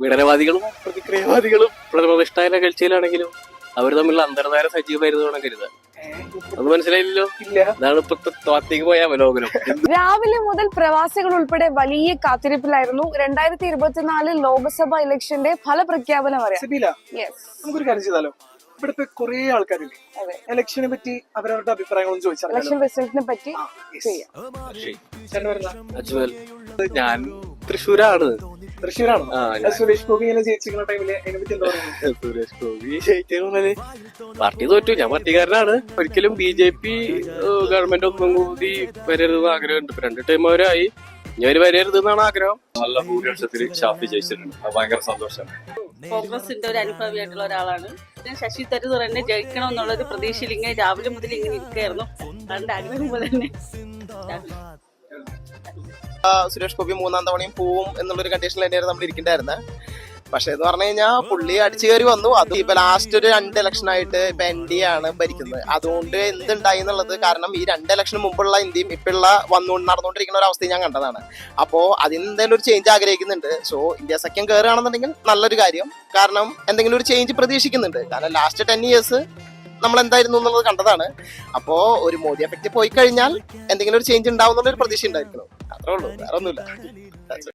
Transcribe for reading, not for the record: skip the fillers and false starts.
വിടനവാദികളും പ്രതിക്രിയവാദികളും പ്രതിഷ്ഠായ കൾച്ചയിലാണെങ്കിലും അവർ തമ്മിലുള്ള അന്തർധാര സജീവമായിരുന്നു കരുതാൻ. അത് മനസ്സിലായില്ലല്ലോ. അതാണ് ഇപ്പത്തെ താത്വിക പോയ അവലോകനം. രാവിലെ മുതൽ പ്രവാസികൾ ഉൾപ്പെടെ വലിയ കാത്തിരിപ്പിലായിരുന്നു 2024 ലോക്സഭ ഇലക്ഷന്റെ ഫലപ്രഖ്യാപനം അറിയാം. നമുക്കൊരു കാര്യം ചെയ്താലോ, ഇവിടുത്തെ കുറെ ആൾക്കാരില്ലേ ഇലക്ഷനെ പറ്റി അവരവരുടെ അഭിപ്രായങ്ങളൊന്നും ചോദിച്ചാൽ ഇലക്ഷൻ റിസൾട്ടിനെ പറ്റി അജ്മൽ, ഞാൻ തൃശ്ശൂരാണ്. തൃശ്ശൂരാണോ? സുരേഷ് ഗോപി ഇങ്ങനെ ജയിച്ചിരിക്കുന്ന ടൈമില് അതിനെ പറ്റി എന്താ പറയുന്നത്? സുരേഷ് ഗോപി ജയിച്ചത് പാർട്ടി തോറ്റു. ഞാൻ പാർട്ടിക്കാരനാണ്. ഒരിക്കലും BJP ഗവൺമെന്റ് ഒന്നും കൂടി വരരുതെന്ന് ആഗ്രഹമുണ്ട്. 2 ടൈം അവരായി, ഇനി അവര് വരരുതെന്നാണ് ആഗ്രഹം. നല്ല ഭൂരിപക്ഷത്തിൽ ഷാഫി ജയിച്ചിട്ടുണ്ട്. ഭയങ്കര സന്തോഷമാണ്. കോൺഗ്രസിന്റെ ഒരു അനുഭവിയായിട്ടുള്ള ഒരാളാണ്. ശശി തരൂർ തന്നെ ജയിക്കണം എന്നുള്ളൊരു പ്രതീക്ഷയിൽ ഇങ്ങനെ രാവിലെ മുതൽ ഇങ്ങനെ ഇരിക്കുകയായിരുന്നു. അതുകൊണ്ട് ആഗ്രഹം പോലെ തന്നെ സുരേഷ് ഗോപി 3ാം തവണയും പോവും എന്നുള്ളൊരു കണ്ടീഷനിൽ തന്നെയായിരുന്നു നമ്മൾ ഇരിക്കേണ്ടായിരുന്നത്. പക്ഷെ എന്ന് പറഞ്ഞു കഴിഞ്ഞാൽ പുള്ളി അടിച്ചു കയറി വന്നു. അത് ഇപ്പൊ ലാസ്റ്റ് ഒരു 2 ഇലക്ഷൻ ആയിട്ട് ഇപ്പൊ NDA ആണ് ഭരിക്കുന്നത്. അതുകൊണ്ട് എന്തുണ്ടായി എന്നുള്ളത്, കാരണം ഈ 2 ഇലക്ഷന് മുമ്പുള്ള ഇന്ത്യയും ഇപ്പോഴുള്ള നടന്നുകൊണ്ടിരിക്കുന്ന ഒരു അവസ്ഥ ഞാൻ കണ്ടതാണ്. അപ്പോൾ അതിന് എന്തെങ്കിലും ഒരു ചേഞ്ച് ആഗ്രഹിക്കുന്നുണ്ട്. സോ ഇന്ത്യ സഖ്യം കയറുകയാണെന്നുണ്ടെങ്കിൽ നല്ലൊരു കാര്യം. കാരണം എന്തെങ്കിലും ഒരു ചേഞ്ച് പ്രതീക്ഷിക്കുന്നുണ്ട്. കാരണം ലാസ്റ്റ് 10 years നമ്മൾ എന്തായിരുന്നു എന്നുള്ളത് കണ്ടതാണ്. അപ്പോ ഒരു മോദി എഫക്റ്റ് പോയി കഴിഞ്ഞാൽ എന്തെങ്കിലും ഒരു ചേഞ്ച് ഉണ്ടാവും എന്നുള്ളൊരു പ്രതീക്ഷ ഉണ്ടായിരിക്കണം. അത്രേ ഉള്ളൂ, വേറെ ഒന്നുമില്ല.